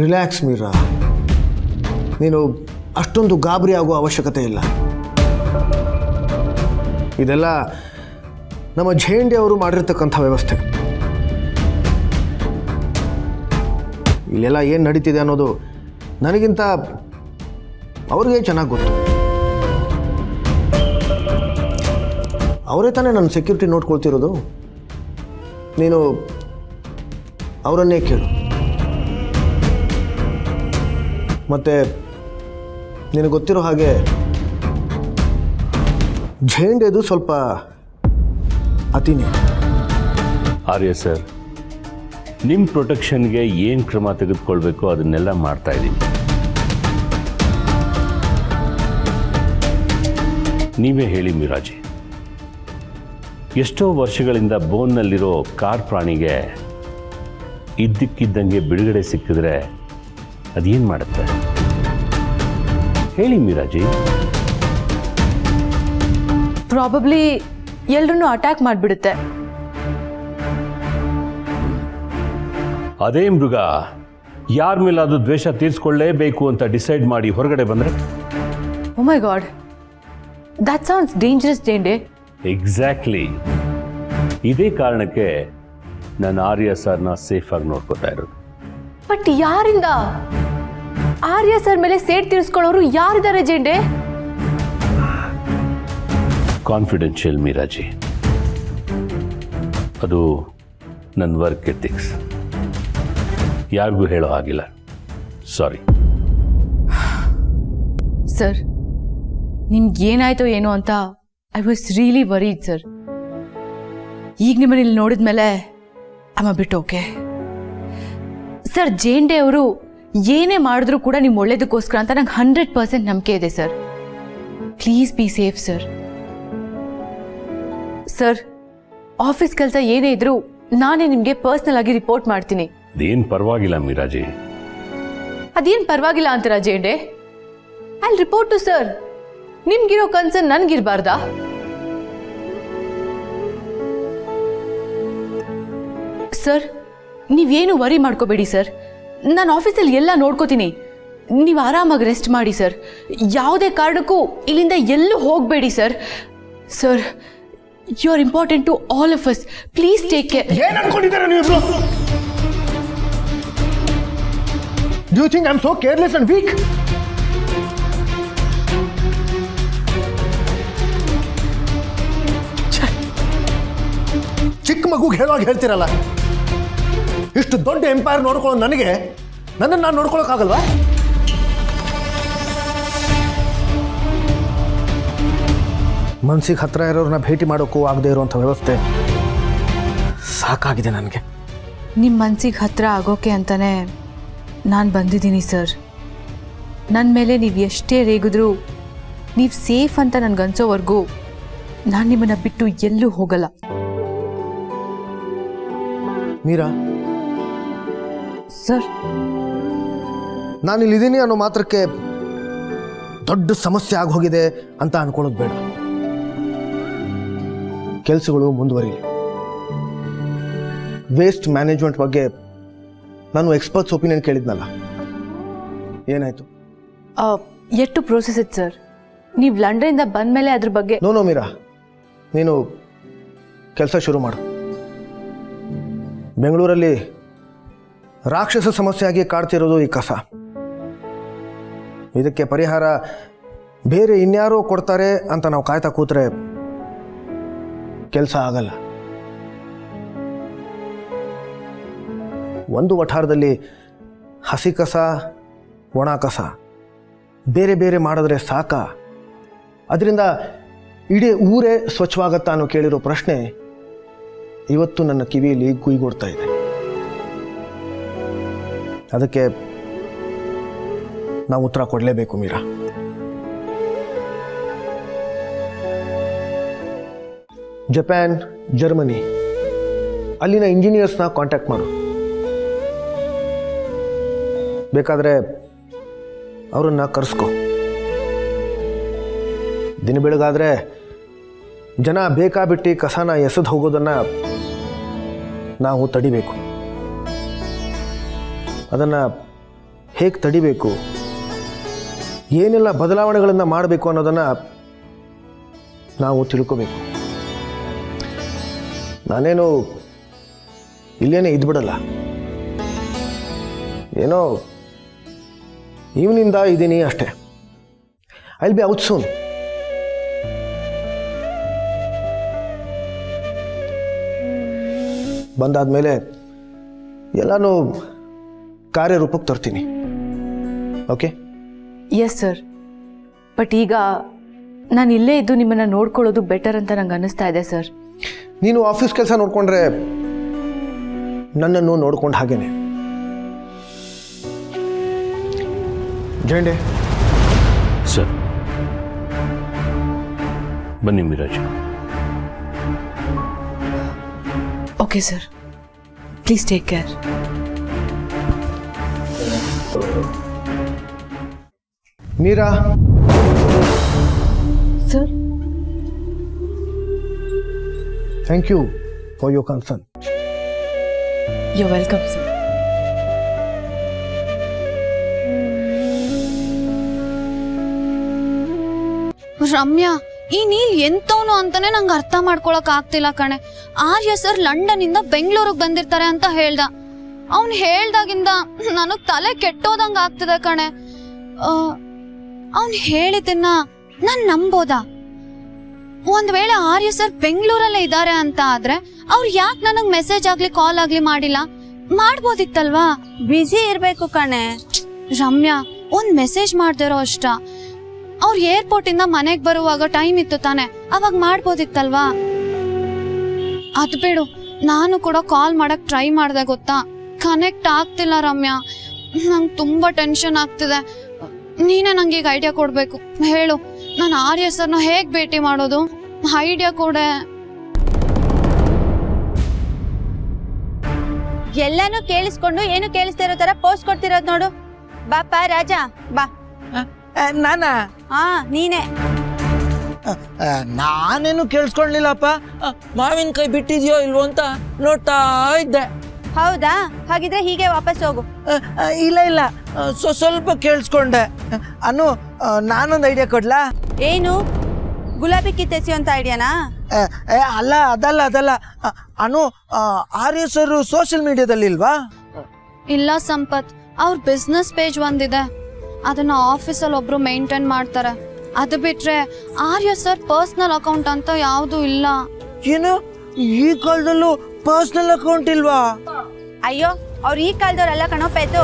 Relax Meera, ನೀನು ಅಷ್ಟೊಂದು ಗಾಬರಿ ಆಗುವ ಅವಶ್ಯಕತೆ ಇಲ್ಲ. ಇದೆಲ್ಲ ನಮ್ಮ ಝೇಂಡೆ ಅವರು ಮಾಡಿರ್ತಕ್ಕಂಥ ವ್ಯವಸ್ಥೆ. ಇಲ್ಲೆಲ್ಲ ಏನು ನಡೀತಿದೆ ಅನ್ನೋದು ನನಗಿಂತ ಅವ್ರಿಗೆ ಚೆನ್ನಾಗಿ ಗೊತ್ತು. ಅವರೇ ತಾನೇ ನನ್ನ ಸೆಕ್ಯೂರಿಟಿ ನೋಡ್ಕೊಳ್ತಿರೋದು. ನೀನು ಅವರನ್ನೇ ಕೇಳು. ಮತ್ತು ನಿನಗೆ ಗೊತ್ತಿರೋ ಹಾಗೆ ಝೇಂಡೆದು ಸ್ವಲ್ಪ ಅತಿನೇ. ಆರ್ಯ ಸರ್, ನಿಮ್ಮ ಪ್ರೊಟೆಕ್ಷನ್ಗೆ ಏನು ಕ್ರಮ ತೆಗೆದುಕೊಳ್ಬೇಕು ಅದನ್ನೆಲ್ಲ ಮಾಡ್ತಾ ಇದ್ದೀನಿ. ನೀವೇ ಹೇಳಿ ಮೀರಾಜಿ, ಎಷ್ಟೋ ವರ್ಷಗಳಿಂದ ಬೋನ್ನಲ್ಲಿರೋ ಕಾರ್ ಪ್ರಾಣಿಗೆ ಇದ್ದಕ್ಕಿದ್ದಂಗೆ ಬಿಡುಗಡೆ ಸಿಕ್ಕಿದ್ರೆ ಅದೇನು ಮಾಡುತ್ತೆ ಹೇಳಿ ಮೀರಾಜಿ? ಪ್ರಾಬಬ್ಲಿ ಎಲ್ರನ್ನೂ ಅಟ್ಯಾಕ್ ಮಾಡಿಬಿಡುತ್ತೆ. ಅದೇ ಮೃಗ ಯಾರ ಮೇಲಾದ್ರೂ ದ್ವೇಷ ತೀರಿಸ್ಕೊಳ್ಳೇಬೇಕು ಅಂತ ಡಿಸೈಡ್ ಮಾಡಿ ಹೊರಗಡೆ ಬಂದರೆ? Oh my God, that sounds dangerous Zende. Exactly. ಇದೇ ಕಾರಣಕ್ಕೆ ನಾನು ಆರ್ಯ ಸರ್ನ ಸೇಫಾಗಿ ನೋಡ್ಕೋತಾ ಇರೋದು. ಬಟ್ ಯಾರಿಂದ? ಆರ್ಯ ಸರ್ ಮೇಲೆ ಸೇಡ್ ತೀರಿಸ್ಕೊಳ್ಳೋರು ಯಾರಿದ್ದಾರೆ ಝೇಂಡೆ? ಕಾನ್ಫಿಡೆನ್ಷಿಯಲ್ ಮೀರಾಜಿ, ಅದು ನನ್ನ ವರ್ಕ್ ಎಥಿಕ್ಸ್, ಯಾರಿಗೂ ಹೇಳೋ ಹಾಗಿಲ್ಲ. ಸಾರಿ ಸರ್, ನಿಮ್ಗೆ ಏನಾಯ್ತೋ ಏನೋ ಅಂತ I was really varied sir. ಈಗ ನಿಮ್ಮನ್ನ ಇಲ್ಲಿ ನೋಡಿದ್ಮೇಲೆ ಅಮ್ಮ ಬಿಟ್ಟು ಓಕೆ ಸರ್. ಝೇಂಡೆ ಅವರು ಏನೇ ಮಾಡಿದ್ರು ಕೂಡ ನಿಮ್ಮ ಒಳ್ಳೇದಕ್ಕೋಸ್ಕರ ಅಂತ ನಂಗೆ 100% ನಂಬಿಕೆ ಇದೆ sir. Please be safe sir. Sir, office ಕೆಲಸ ಏನೇ ಇದ್ರೂ ನಾನೇ ನಿಮಗೆ ಪರ್ಸ್ನಲ್ ಆಗಿ ರಿಪೋರ್ಟ್ ಮಾಡ್ತೀನಿ. ಅದೇನು ಪರವಾಗಿಲ್ಲ ಮೀರಾಜಿ. ಅದೇನು ಪರವಾಗಿಲ್ಲ ಅಂತೀರಾ Zende? I will report to sir. ನಿಮ್ಗಿರೋ ಕನ್ಸರ್ನ್ ನನ್ಗಿರ್ಬಾರ್ದಾ? ಸರ್, ನೀವೇನು ವರಿ ಮಾಡ್ಕೋಬೇಡಿ ಸರ್. ನಾನು ಆಫೀಸಲ್ಲಿ ಎಲ್ಲ ನೋಡ್ಕೋತೀನಿ. ನೀವು ಆರಾಮಾಗಿ ರೆಸ್ಟ್ ಮಾಡಿ ಸರ್. ಯಾವುದೇ ಕಾರಣಕ್ಕೂ ಇಲ್ಲಿಂದ ಎಲ್ಲೂ ಹೋಗಬೇಡಿ sir. Sir, you are important to all of us. Please take care. ಏನು ಅನ್ಕೊಂಡಿದ್ದಾರೆ ನೀವಿಬ್ರು? Do you think I am so careless and weak? ಚಿಕ್ಕ ಮಗುಗೆ ಹೇಳುವಾಗ ಹೇಳ್ತಿರಲ್ಲ, ಇಷ್ಟು ದೊಡ್ಡ ಎಂಪೈರ್ ನೋಡ್ಕೊಳ್ಳೋ ನನಗೆ ನನ್ನನ್ನು ನಾನು ನೋಡ್ಕೊಳ್ಳೋಕ್ಕಾಗಲ್ವಾ? ಮನ್ಸಿಗೆ ಹತ್ರ ಇರೋರನ್ನ ಭೇಟಿ ಮಾಡೋಕ್ಕೂ ಆಗದೆ ಇರುವಂಥ ವ್ಯವಸ್ಥೆ ಸಾಕಾಗಿದೆ ನನಗೆ. ನಿಮ್ಮ ಮನಸ್ಸಿಗೆ ಹತ್ರ ಆಗೋಕೆ ಅಂತಾನೆ ನಾನು ಬಂದಿದ್ದೀನಿ ಸರ್. ನನ್ನ ಮೇಲೆ ನೀವು ಎಷ್ಟೇ ರೇಗಿದ್ರೂ ನೀವು ಸೇಫ್ ಅಂತ ನನಗನ್ಸೋವರೆಗೂ ನಾನು ನಿಮ್ಮನ್ನು ಬಿಟ್ಟು ಎಲ್ಲೂ ಹೋಗಲ್ಲ. ಮೀರಾ, ಸರ್, ನಾನಿಲ್ಲಿದ್ದೀನಿ ಅನ್ನೋ ಮಾತ್ರಕ್ಕೆ ದೊಡ್ಡ ಸಮಸ್ಯೆ ಆಗೋಗಿದೆ ಅಂತ ಅನ್ಕೊಳ್ಳೋದು ಬೇಡ. ಕೆಲಸಗಳು ಮುಂದುವರಿಲಿ. ವೇಸ್ಟ್ ಮ್ಯಾನೇಜ್ಮೆಂಟ್ ಬಗ್ಗೆ ನಾನು ಎಕ್ಸ್ಪರ್ಟ್ಸ್ ಒಪಿನಿಯನ್ ಕೇಳಿದ್ನಲ್ಲ, ಏನಾಯಿತು? ಎಷ್ಟು ಪ್ರೋಸೆಸ್ ಇತ್ತು ಸರ್? ನೀವು ಲಂಡನ್ನಿಂದ ಬಂದ ಮೇಲೆ ಅದ್ರ ಬಗ್ಗೆ? ನೋ ಮೀರಾ, ನೀನು ಕೆಲಸ ಶುರು ಮಾಡು. ಬೆಂಗಳೂರಲ್ಲಿ ರಾಕ್ಷಸ ಸಮಸ್ಯೆಯಾಗಿ ಕಾಡ್ತಿರೋದು ಈ ಕಸ. ಇದಕ್ಕೆ ಪರಿಹಾರ ಬೇರೆ ಇನ್ಯಾರೋ ಕೊಡ್ತಾರೆ ಅಂತ ನಾವು ಕಾಯ್ತಾ ಕೂತ್ರೆ ಕೆಲಸ ಆಗಲ್ಲ. ಒಂದು ವಠಾರದಲ್ಲಿ ಹಸಿ ಕಸ, ಒಣ ಕಸ ಬೇರೆ ಬೇರೆ ಮಾಡಿದ್ರೆ ಸಾಕ? ಅದರಿಂದ ಇಡೀ ಊರೇ ಸ್ವಚ್ಛವಾಗತ್ತಾ ಅನ್ನೋ ಕೇಳಿರೋ ಪ್ರಶ್ನೆ ಇವತ್ತು ನನ್ನ ಕಿವಿಯಲ್ಲಿ ಗುಯ್ಗೊಡ್ತಾ ಇದೆ. ಅದಕ್ಕೆ ನಾವು ಉತ್ತರ ಕೊಡಲೇಬೇಕು ಮೀರಾ. ಜಪಾನ್, ಜರ್ಮನಿ ಅಲ್ಲಿನ ಇಂಜಿನಿಯರ್ಸ್ನ ಕಾಂಟ್ಯಾಕ್ಟ್ ಮಾಡು. ಬೇಕಾದರೆ ಅವರನ್ನು ಕರೆಸ್ಕೊ. ದಿನ ಬೆಳಗಾದರೆ ಜನ ಬೇಕಾಬಿಟ್ಟು ಕಸನ ಎಸೆದು ಹೋಗೋದನ್ನು ನಾವು ತಡಿಬೇಕು. ಅದನ್ನು ಹೇಗೆ ತಡಿಬೇಕು, ಏನೆಲ್ಲ ಬದಲಾವಣೆಗಳನ್ನು ಮಾಡಬೇಕು ಅನ್ನೋದನ್ನು ನಾವು ತಿಳ್ಕೋಬೇಕು. ನಾನೇನು ಇಲ್ಲೇನೆ ಇದ್ಬಿಡಲ್ಲ, ಏನೋ ಇವನಿಂದ ಇದ್ದೀನಿ ಅಷ್ಟೇ. I will be out soon. ಬಂದಾದ್ಮೇಲೆ ಎಲ್ಲನೂ ಕಾರ್ಯರೂಪಕ್ಕೆ ತರ್ತೀನಿ. ಓಕೆ? ಎಸ್ ಸರ್, ಬಟ್ ಈಗ ನಾನು ಇಲ್ಲೇ ಇದ್ದು ನಿಮ್ಮನ್ನು ನೋಡ್ಕೊಳ್ಳೋದು ಬೆಟರ್ ಅಂತ ನಂಗೆ ಅನ್ನಿಸ್ತಾ ಇದೆ ಸರ್. ನೀನು ಆಫೀಸ್ ಕೆಲಸ ನೋಡಿಕೊಂಡ್ರೆ ನನ್ನನ್ನು ನೋಡ್ಕೊಂಡು ಹಾಗೇನೆ. ಜಯಂಡೆ, ಸರ್ ಬನ್ನಿ Miraj. Okay sir, please take care. Meera. Sir, thank you for your concern. You welcome sir. Ramya, ಈ ನೀಲ್ ಎಂತವನು ಅಂತಾನೆ ನಂಗೆ ಅರ್ಥ ಮಾಡ್ಕೊಳಕ್ ಆಗ್ತಿಲ್ಲ ಕಣೆ. ಆರ್ಯ ಸರ್ ಲಂಡನ್ ಇಂದ ಬೆಂಗಳೂರಿಗೆ ಬಂದಿರ್ತಾರೆ ಅಂತ ಹೇಳ್ದ. ಅವ್ನ್ ಹೇಳ್ದಾಗಿಂದ ನನಗ್ ತಲೆ ಕೆಟ್ಟೋದಂಗ ಆಗ್ತಿದೆ ಕಣೆ. ಅವ್ನ್ ಹೇಳಿದ್ದನ್ನ ನಾನ್ ನಂಬೋದಾ? ಒಂದ್ ವೇಳೆ ಆರ್ಯ ಸರ್ ಬೆಂಗಳೂರಲ್ಲೇ ಇದಾರೆ ಅಂತ ಆದ್ರೆ ಅವ್ರು ಯಾಕೆ ನನಗ್ ಮೆಸೇಜ್ ಆಗ್ಲಿ ಕಾಲ್ ಆಗ್ಲಿ ಮಾಡಿಲ್ಲ? ಮಾಡ್ಬೋದಿತ್ತಲ್ವಾ? ಬಿಜಿ ಇರ್ಬೇಕು ಕಣೆ. ರಮ್ಯಾ, ಒಂದ್ ಮೆಸೇಜ್ ಮಾಡ್ದಿರೋ ಅಷ್ಟ. ಅವ್ರು ಏರ್ಪೋರ್ಟ್ ಇಂದ ಮನೆಗ್ ಬರುವಾಗ ಟೈಮ್ ಇತ್ತು ತಾನೆ, ಅವಾಗ ಮಾಡ್ಬೋದಿತ್ತಲ್ವಾ? ಅದ್ ಬಿಡು, ನಾನು ಕೂಡ ಕಾಲ್ ಮಾಡಕ್ ಟ್ರೈ ಮಾಡ್ದೆ ಗೊತ್ತಾ, ಕನೆಕ್ಟ್ ಆಗ್ತಿಲ್ಲ ರಮ್ಯಾ. ನಂಗೆ ತುಂಬಾ ಟೆನ್ಷನ್ ಆಗ್ತಿದೆ. ನೀನೇ ನಂಗೆ ಈಗ ಐಡಿಯಾ ಕೊಡ್ಬೇಕು. ಹೇಳು, ನಾನು ಆರ್ಯ ಸರ್ನ ಹೇಗ್ ಭೇಟಿ ಮಾಡೋದು? ಐಡಿಯಾ ಕೊಡೆ. ಎಲ್ಲಾನು ಕೇಳಿಸ್ಕೊಂಡು ಏನು ಕೇಳಿಸ್ತಾ ಇರೋ ತರ ಪೋಸ್ಟ್ ಕೊಡ್ತಿರೋದ್ ನೋಡು. ಬಾಪ ರಾಜ ಬಾ. ನಾನಾ? ಹಾ, ನೀನೆ. ನಾನೇನು ಕೇಳಿಸ್ಕೊಳ್ಳಿಲ್ಲಪ್ಪ. ಮಾವಿನಕಾಯಿ ಬಿಟ್ಟಿದ್ಯೋ ಇಲ್ವೋ ಅಂತ ನೋಡ್ತಾ ಇದ್ದೆ. ಹೌದಾ? ಹಾಗಿದ್ರೆ ಹೀಗೆ ವಾಪಸ್ ಹೋಗು. ಇಲ್ಲ ಇಲ್ಲ, ಸ್ವಲ್ಪ ಕೇಳಿಸ್ಕೊಂಡೆ. ಅನು, ನಾನೊಂದು ಐಡಿಯಾ ಕೊಡ್ಲಾ? ಏನು, ಗುಲಾಬಿ ಕಿತ್ತೆಸಿ ಅಂತ ಐಡಿಯಾನಾ? ಅಲ್ಲ, ಅದಲ್ಲ. ಅನು, ಆರ್ಯ ಸರ್ ಸೋಷಿಯಲ್ ಮೀಡಿಯಾದಲ್ಲಿ ಇಲ್ವಾ? ಇಲ್ಲ ಸಂಪತ್, ಅವ್ರ ಬಿಸ್ನೆಸ್ ಪೇಜ್ ಒಂದಿದೆ, ಅದನ್ನ ಆಫೀಸಲ್ಲಿ ಒಬ್ರು ಮೇಂಟೈನ್ ಮಾಡ್ತಾರೆ. ಅದು ಬಿಟ್ರೆ ಆರ್ಯ ಸರ್ ಪರ್ಸನಲ್ ಅಕೌಂಟ್ ಅಂತ ಯಾವುದು ಇಲ್ಲ. ಏನು, ಈ ಕಾಲದಲ್ಲೂ ಪರ್ಸನಲ್ ಅಕೌಂಟ್ ಇಲ್ವಾ? ಅಯ್ಯೋ, ಅವ್ರು ಈ ಕಾಲದವ್ರಲ್ಲ ಕಣೋ ಪೆದ್ದು.